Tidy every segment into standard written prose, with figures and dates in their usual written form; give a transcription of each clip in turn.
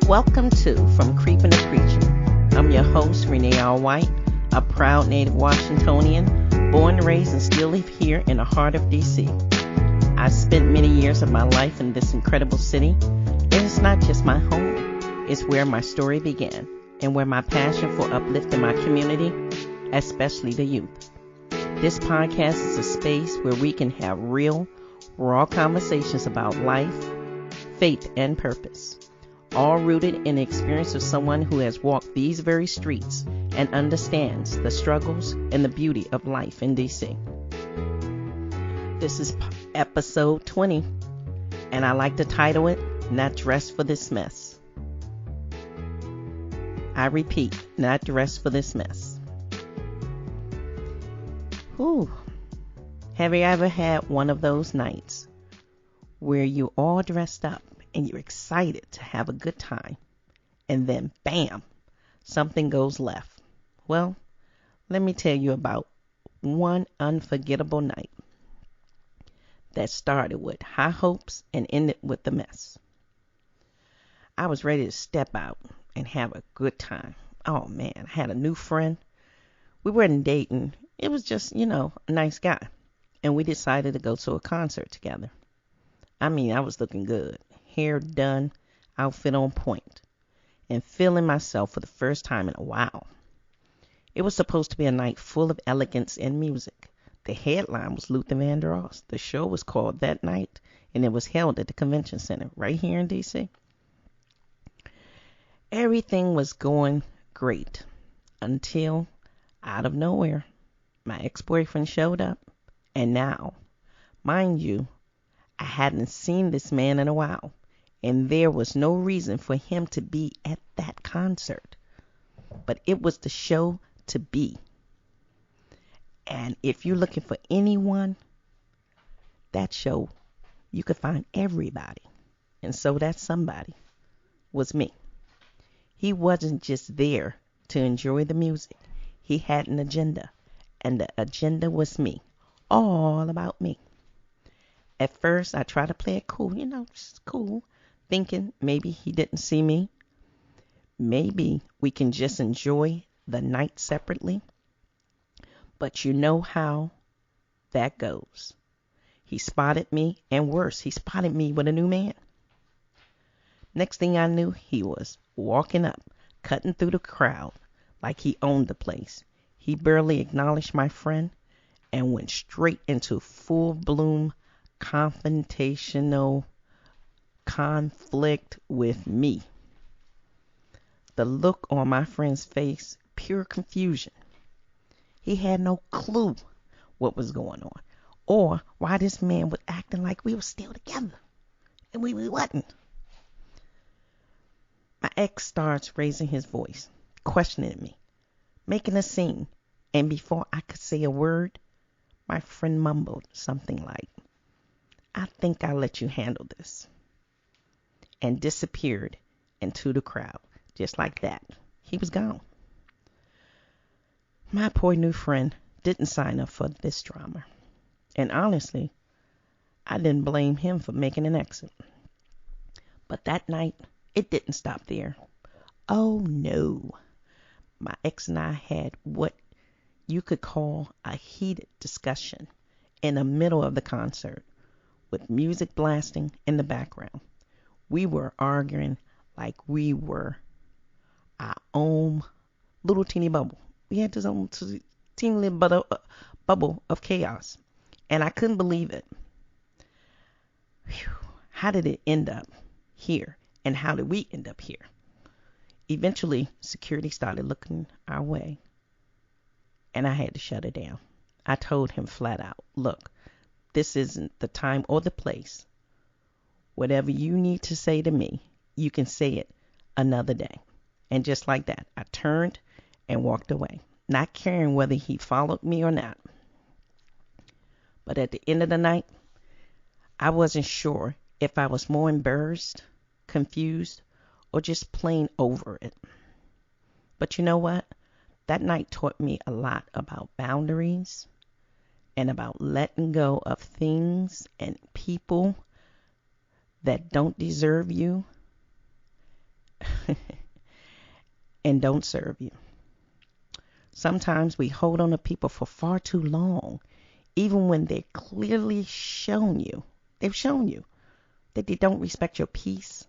Welcome to From Creeping to Preaching. I'm your host, Renee R. White, a proud native Washingtonian, born and raised and still live here in the heart of D.C. I spent many years of my life in this incredible city, and it's not just my home. It's where my story began and where my passion for uplifting my community, especially the youth. This podcast is a space where we can have real, raw conversations about life, faith, and purpose, all rooted in the experience of someone who has walked these very streets and understands the struggles and the beauty of life in D.C. This is episode 20, and I like to title it, Not Dressed for This Mess. I repeat, not dressed for this mess. Whew. Have you ever had one of those nights where you're all dressed up and you're excited to have a good time, and then bam, something goes left? Well, let me tell you about one unforgettable night that started with high hopes and ended with a mess. I was ready to step out and have a good time. Oh man, I had a new friend. We weren't dating. It was just, a nice guy. And we decided to go to a concert together. I mean, I was looking good. Hair done, outfit on point, and feeling myself for the first time in a while. It was supposed to be a night full of elegance and music. The headline was Luther Vandross. The show was called That Night, and it was held at the Convention Center right here in D.C. Everything was going great until, out of nowhere, my ex-boyfriend showed up. And now, mind you, I hadn't seen this man in a while, and there was no reason for him to be at that concert. But it was the show to be. And if you're looking for anyone, that show, you could find everybody. And so that somebody was me. He wasn't just there to enjoy the music. He had an agenda, and the agenda was me. All about me. At first, I tried to play it cool, just cool, thinking maybe he didn't see me. Maybe we can just enjoy the night separately. But you know how that goes. He spotted me, and worse, he spotted me with a new man. Next thing I knew, he was walking up, cutting through the crowd like he owned the place. He barely acknowledged my friend and went straight into full-bloom confrontational conflict with me. The look on my friend's face, pure confusion. He had no clue what was going on or why this man was acting like we were still together, and we wasn't. My ex starts raising his voice, questioning me, making a scene, and before I could say a word, my friend mumbled something like, "I think I'll let you handle this," and disappeared into the crowd. Just like that, he was gone. My poor new friend didn't sign up for this drama. And honestly, I didn't blame him for making an exit. But that night, it didn't stop there. Oh no. My ex and I had what you could call a heated discussion in the middle of the concert with music blasting in the background. We were arguing like we were our own little teeny bubble. We had this own teeny little bubble of chaos, and I couldn't believe it. Whew. How did it end up here, and how did we end up here? Eventually, security started looking our way, and I had to shut it down. I told him flat out, look, this isn't the time or the place. Whatever you need to say to me, you can say it another day. And just like that, I turned and walked away, not caring whether he followed me or not. But at the end of the night, I wasn't sure if I was more embarrassed, confused, or just plain over it. But you know what? That night taught me a lot about boundaries and about letting go of things and people that don't deserve you and don't serve you. Sometimes we hold on to people for far too long, even when they've clearly they've shown you that they don't respect your peace.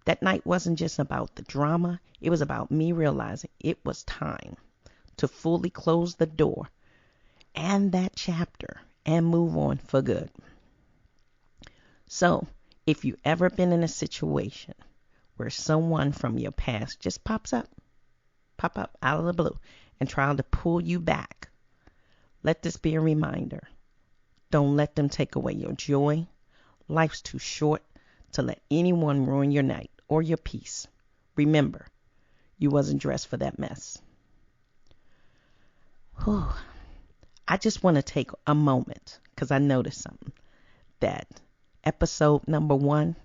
That night wasn't just about the drama. It was about me realizing it was time to fully close the door and that chapter and move on for good. So, if you ever been in a situation where someone from your past just pop up out of the blue and try to pull you back, let this be a reminder. Don't let them take away your joy. Life's too short to let anyone ruin your night or your peace. Remember, you wasn't dressed for that mess. Whew. I just want to take a moment because I noticed something. That episode number 1,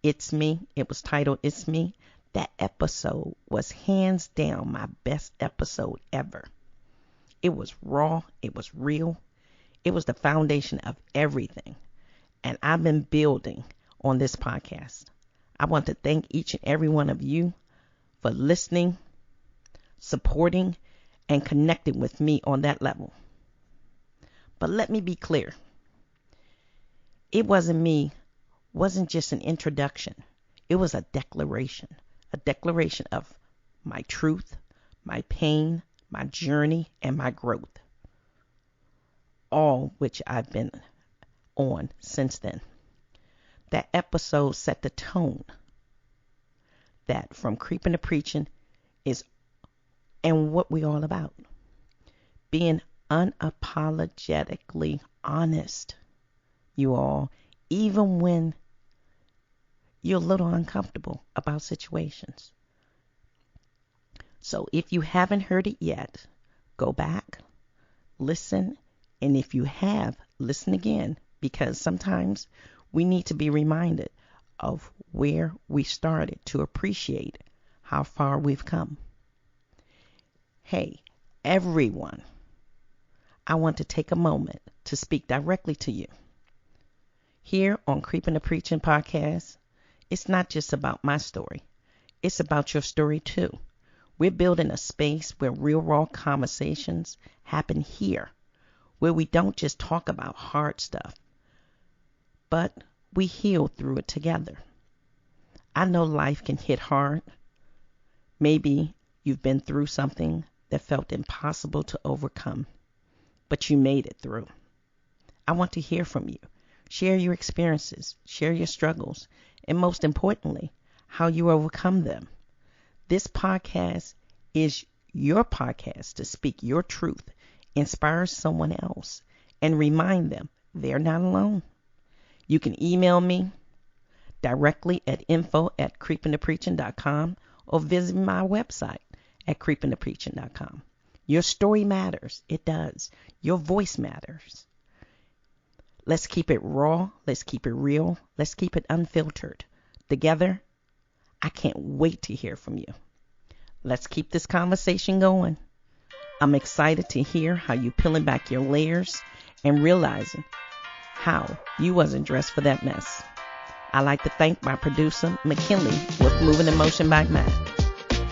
It's Me, it was titled It's Me. That episode was hands down my best episode ever. It was raw. It was real. It was the foundation of everything. And I've been building on this podcast. I want to thank each and every one of you for listening, supporting, and connecting with me on that level. But let me be clear. It wasn't just an introduction. It was a declaration of my truth, my pain, my journey, and my growth, all which I've been on since then. That episode set the tone that from creeping to preaching is and what we all about. Being unapologetically honest, you all, even when you're a little uncomfortable about situations. So if you haven't heard it yet, go back, listen, and if you have, listen again, because sometimes we need to be reminded of where we started to appreciate how far we've come. Hey, everyone, I want to take a moment to speak directly to you. Here on Creeping to Preaching podcast, it's not just about my story. It's about your story too. We're building a space where real raw conversations happen here, where we don't just talk about hard stuff, but we heal through it together. I know life can hit hard. Maybe you've been through something that felt impossible to overcome, but you made it through. I want to hear from you. Share your experiences, share your struggles, and most importantly, how you overcome them. This podcast is your podcast to speak your truth, inspire someone else, and remind them they're not alone. You can email me directly at info@creepingtopreaching.com or visit my website at creepingtopreaching.com. Your story matters. It does. Your voice matters. Let's keep it raw. Let's keep it real. Let's keep it unfiltered. Together, I can't wait to hear from you. Let's keep this conversation going. I'm excited to hear how you peeling back your layers and realizing how you wasn't dressed for that mess. I'd like to thank my producer, McKinley, with Moving in Motion by Matt.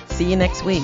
See you next week.